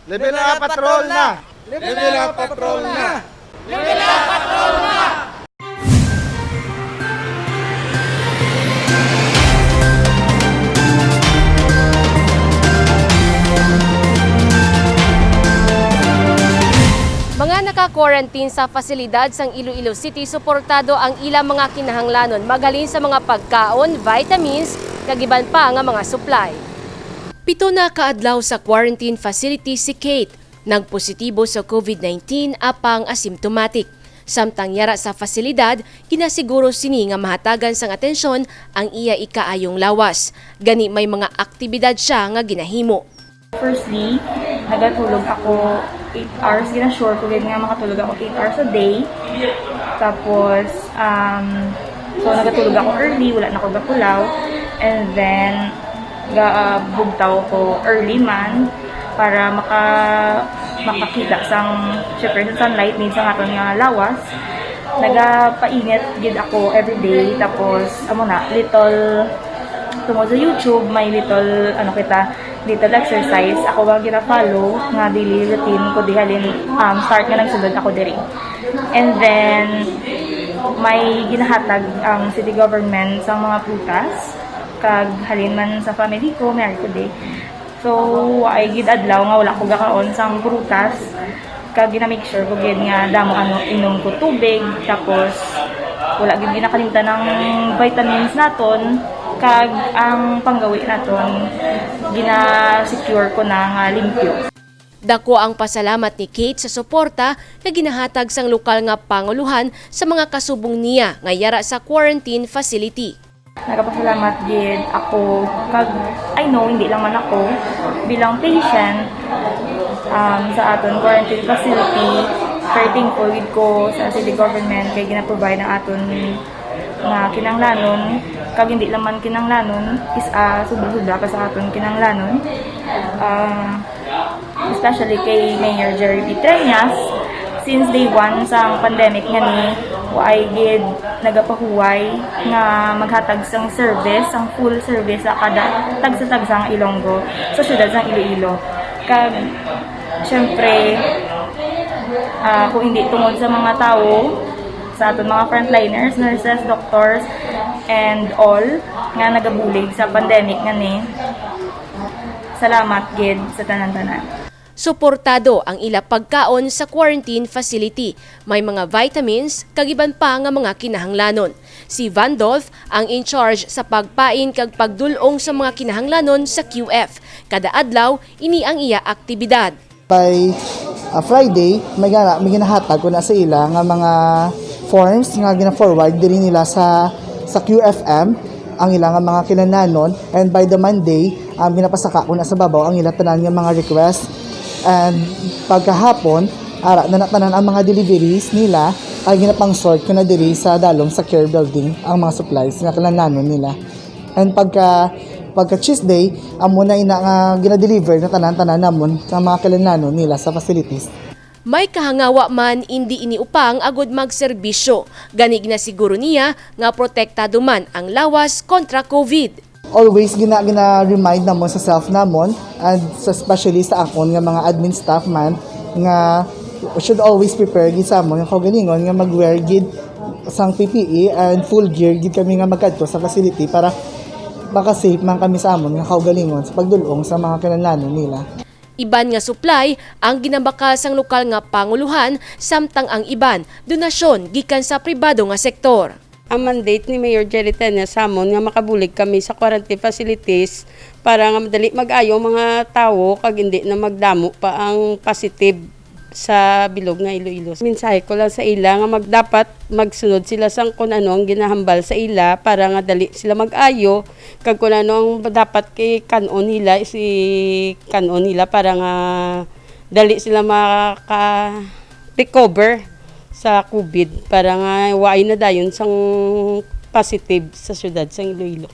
Level up patrol na! Level up patrol na! Mga naka-quarantine sa pasilidad sang Iloilo City, suportado ang ilang mga kinahanglanon magalin sa mga pagkaon, vitamins, kagiban pa nga mga supply. Pito na kaadlaw sa quarantine facility si Kate. Nagpositibo sa COVID-19 apang asymptomatic. Samtang yara sa pasilidad, kinasiguro sini nga mahatagan sang atensyon ang iya ikaayong lawas. Gani may mga aktibidad siya nga ginahimo. Firstly, nagatulog ako 8 hours. Ginasure ko nga makatulog ako 8 hours a day. Tapos, so nagatulog ako early, wala na ako gapulaw. And then, bugtaw ko early man para makakita sang syempre sa sunlight needs ang aton nga lawas. Nagapainit gid ako everyday. Tapos, little tungod sa YouTube, may little exercise ako ba gina-follow nga daily routine ko dihalin start nga nagsunod ako diri. And then may ginahatag ang city government sa mga prutas kag halin man sa family ko may ko day. So ay gid adlaw nga wala ko gakaon sang prutas kag gina-make sure ko gid nga damo inom ko tubig, tapos wala gid ginakalimtan ng vitamins naton. Kag ang panggawi naton gina-secure ko na nga limpyo. Dako ang pasalamat ni Kate sa suporta na ginahatag sang lokal nga panguluhan sa mga kasubong niya nga yara sa quarantine facility. Nagapasalamat gid ako kag I know hindi lang man ako bilang patient sa aton quarantine facility. Very thankful gid ko sa city government kay gina-provide ng aton nga kinanglanon. Kag hindi lang man kinanglanon is sobra-sobra pa sa aton kinanglanon, especially kay Mayor Jerry Petrañas. Since day 1 sa pandemic nga ni ay gid nagapahuway nga maghatag sang service, ang full service sa kada tagsa sang Ilonggo sa syudad sang Iloilo. Kag syempre kung hindi tungod sa mga tao, sa aton mga frontliners, nurses, doctors, and all nga nagabulig sa pandemic nga ni. Salamat gid sa tanan-tanan. Suportado ang ila pagkaon sa quarantine facility. May mga vitamins, kagiban pa nga mga kinahanglanon. Si Vandolph ang in charge sa pagpain kag pagdulong sa mga kinahanglanon sa QF. Kada adlaw, ini ang iya aktibidad. By Friday, may ginahatag ko na sa ila nga mga forms nga gina-forward diri nila sa QFM ang ilang mga kinahanglanon, and by the Monday ginapasaka ko na sa babaw ang ilang tanan nga mga request, and pagkahapon ara na tanan ang mga deliveries nila ay ginapang-sort ko na diri sa dalong sa care building ang mga supplies nga kinahanglanon nila. And pagka Tuesday amo na ina nga gina-deliver na tanan-tanan namon sa mga kinahanglanon nila sa facilities. May kahangawa man hindi iniupang agud magserbisyo. Ganig na siguro niya nga protektado man ang lawas kontra COVID. Always gina-remind namon sa self namon, and especially sa akon nga mga admin staff man nga should always prepare gid sa amon nga kaugalingon nga mag-wear gid sang PPE and full gear gid kami nga magkadto sa facility para baka safe man kami sa amon nga kaugalingon sa pagdulong sa mga kinahanglanon nila. Iban nga supply ang ginabakal sang lokal nga panguluhan, samtang ang iban donasyon gikan sa pribado nga sektor. Ang mandate ni Mayor Jerry Petrañas sa amon nga makabulig kami sa quarantine facilities para nga madali mag-ayo mga tawo kag hindi na magdamo pa ang positive sa bilog nga Iloilo. Mensahe ko lang sa ila nga dapat magsunod sila sang kung ano ang ginahambal sa ila para nga dali sila mag-ayo kag kung ano ang dapat kay kanon nila para nga dali sila maka-recover sa COVID para nga waay na dayon sang positive sa syudad sang Iloilo.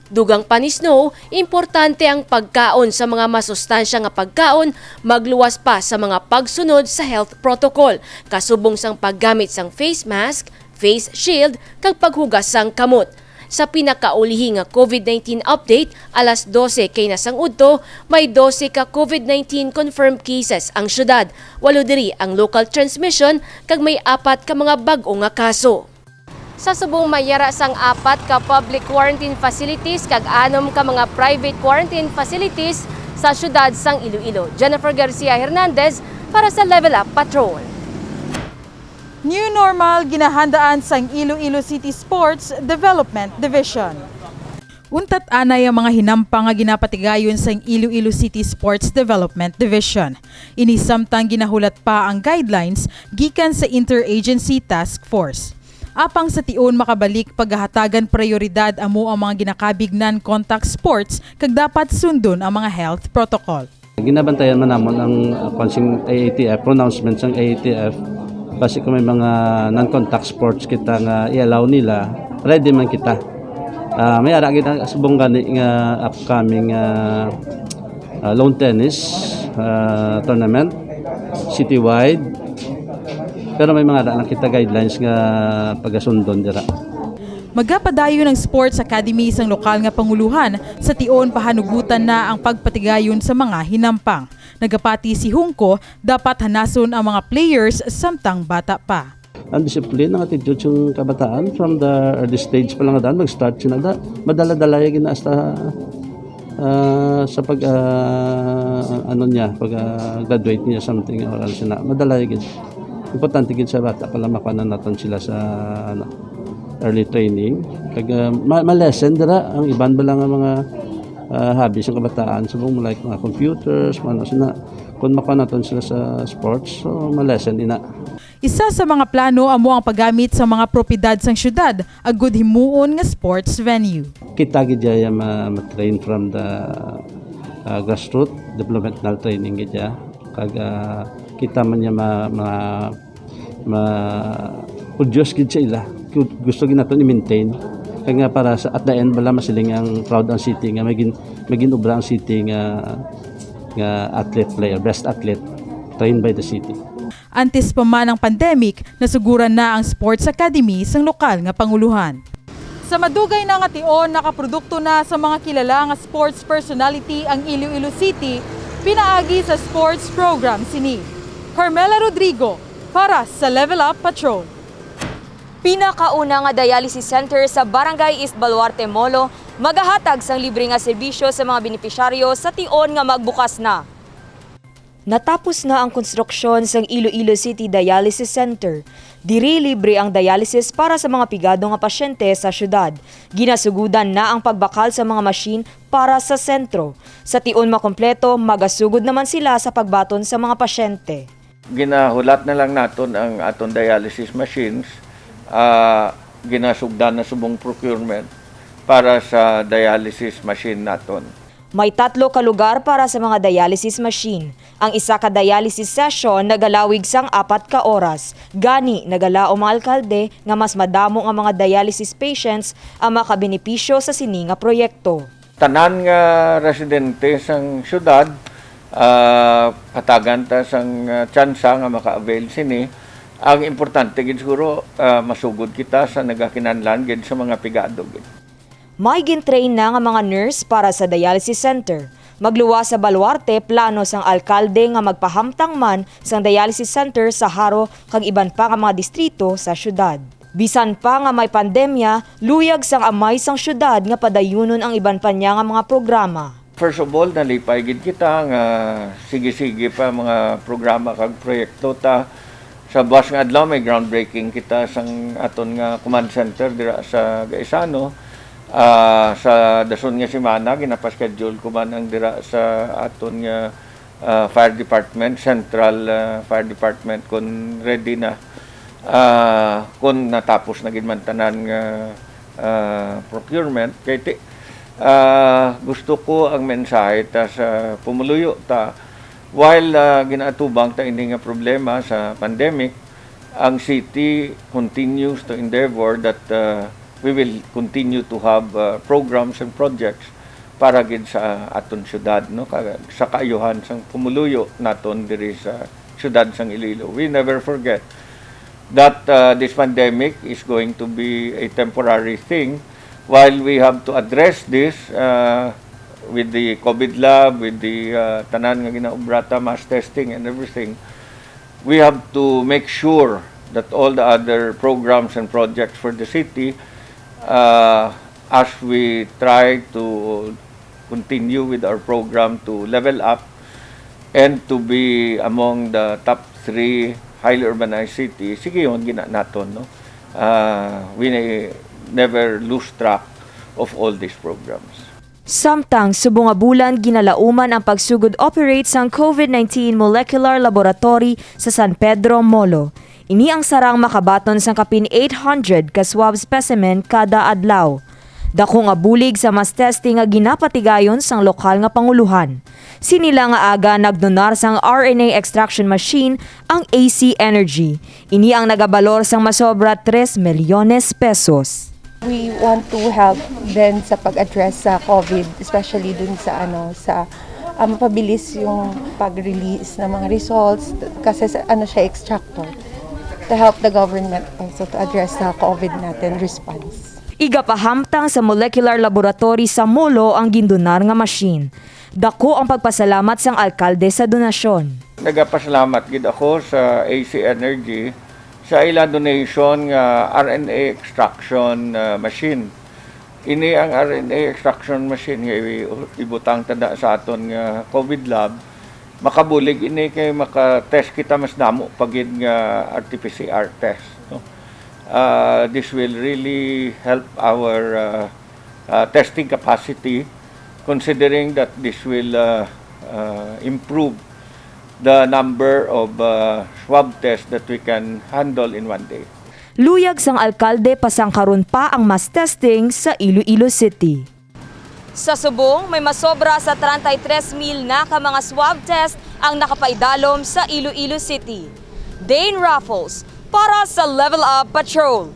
Dugang pa ni Snow, importante ang pagkaon sa mga masustansya nga pagkaon, magluwas pa sa mga pagsunod sa health protocol, kasubong sang paggamit sang face mask, face shield, kag paghugas sang kamot. Sa pinakaulihi nga COVID-19 update, alas 12 kay nasang udto, may 12 ka COVID-19 confirmed cases ang syudad. 8 diri ang local transmission kag may 4 ka mga bag-o nga kaso. Sa subong mayara sang 4 ka public quarantine facilities kag 6 ka mga private quarantine facilities sa syudad sang Iloilo. Jennifer Garcia Hernandez para sa Level Up Patrol. New normal ginahandaan sang Iloilo City Sports Development Division. Untat anay ang mga hinampang nga ginapatigayon sa Iloilo City Sports Development Division. Ini samtang ginahulat pa ang guidelines gikan sa Interagency Task Force. Apang sa tion makabalik paghahatagan prioridad amo ang mga ginakabig non-contact sports kag dapat sundon ang mga health protocol. Ginabantayan man namon ang pansing AATF, pronouncements ng AATF. Kasi kung may mga non-contact sports kita nga i-allow nila, ready man kita. May ara kita subong gani nga upcoming lawn tennis tournament citywide. Pero may mga ara na kita guidelines nga pagasundon dira. Magapadayon ng Sports Academy isang lokal nga panguluhan sa tion pahanugutan na ang pagpatigayon sa mga hinampang. Nagapati si Hungko, dapat hanason ang mga players samtang bata pa. Ang disiplina ng attitude yung kabataan from the early stage pa lang daan mag-start sila da madala-dala yung hasta sa pag graduate niya something or ano sila madala yung importante gid sa bata pala makuha naton sila sa early training kag ma-lesson dira ang iban ba lang ang mga hobbies ng kabataan subong like mga computers ano sina kung makuha naton sila sa sports so ma-lesson ina. Isa sa mga plano amo ang paggamit sa mga propiedad sang syudad agud himuon nga sports venue. Kita gid ya ma-train from the grassroots developmental training gid ya kag kita man ya produce gid sa ila gusto gid naton i-maintain kaya nga para sa at the end bala masiling ang proud ang city nga maging ubra ang city nga athlete player best athlete trained by the city. Antes pa man ang pandemic, nasuguran na ang Sports Academy sang lokal nga panguluhan. Sa madugay na nga tion, nakaprodukto na sa mga kilala nga sports personality ang Iloilo City, pinaagi sa sports program sini. Carmela Rodrigo para sa Level Up Patrol. Pinakauna nga dialysis center sa Barangay East Baluarte Molo magahatag sang libre nga serbisyo sa mga benepisyaryo sa tion nga magbukas na. Natapos na ang konstruksyon sang Iloilo City Dialysis Center. Diri libre ang dialysis para sa mga pigado nga pasyente sa syudad. Ginasugudan na ang pagbakal sa mga machine para sa sentro. Sa tion makompleto, magasugod naman sila sa pagbaton sa mga pasyente. Ginahulat na lang naton ang aton dialysis machines. Ginasugdan na subong procurement para sa dialysis machine naton. May 3 ka lugar para sa mga dialysis machine. Ang isa ka dialysis session nagalawig sang 4 ka oras. Gani nagalaom ang alkalde nga mas madamo ang mga dialysis patients ang makabenepisyo sa sini nga proyekto. Tanan nga residente sang syudad katagan ta sang tsansa nga maka-avail sini. Ang importante gid siguro masugod kita sa nagakinahanglan gid sa mga pigado gid. May gintrain na nga mga nurse para sa dialysis center. Magluwas sa Baluarte, plano sang alkalde nga magpahamtang man sang dialysis center sa Haro kag iban pa nga mga distrito sa syudad. Bisan pa nga may pandemya, luyag sang amay sang syudad nga padayunon ang iban pa niya nga mga programa. First of all, nalipay gid kita nga sige-sige pa mga programa kag proyekto ta. Sa buwas nga adlaw may groundbreaking kita sang aton nga command center dira sa Gaisano. Sa dason nga semana ginapaschedule ko man ang dira sa aton nga fire department, central fire department kun ready na kun natapos na gid man tanan nga procurement kay gusto ko ang mensahe ta sa pumuluyo ta while ginaatubang ta ini nga problema sa pandemic, ang city continues to endeavor that we will continue to have programs and projects para gid sa aton syudad no sa kaayuhan sang pumuluyo naton diri sa syudad sang Iloilo. We never forget that this pandemic is going to be a temporary thing while we have to address this with the COVID lab, with the tanan nga ginaubrata, mass testing and everything, we have to make sure that all the other programs and projects for the city, as we try to continue with our program to level up and to be among the top 3 highly urbanized cities, sige yun, gina naton, no? We never lose track of all these programs. Samtang subong nga bulan ginalauman ang pagsugod operate sang COVID-19 Molecular Laboratory sa San Pedro, Molo. Ini ang sarang makabaton sang kapin 800 ka swab specimen kada adlaw. Dako nga bulig sa mass testing nga ginapatigayon sang lokal nga panguluhan. Sinila nga aga nagdonar sang RNA extraction machine ang AC Energy. Ini ang nagabalor sang masobra 3 milyones pesos. We want to help din sa pag-address sa COVID, especially dun sa mapabilis yung pag-release ng mga results kasi siya extractor to help the government also to address sa COVID natin response. Igapahamtang sa molecular laboratory sa Molo ang gindonar nga machine. Dako ang pagpasalamat sang alkalde sa donasyon. Nagapasalamat gid ako sa AC Energy sa ila donation nga RNA extraction machine. Ini ang RNA extraction machine nga ibutang tada sa aton nga COVID lab. Makabulig ini kay maka-test kita mas damo pagid nga RT-PCR test, no? This will really help our testing capacity, considering that this will improve the number of swab tests that we can handle in one day. Luyag sang alkalde pasangkaron pa ang mass testing sa Iloilo City. Sa subong, may masobra sa 33,000 na ka mga swab test ang nakapaidalom sa Iloilo City. Dane Raffles para sa Level Up Patrol.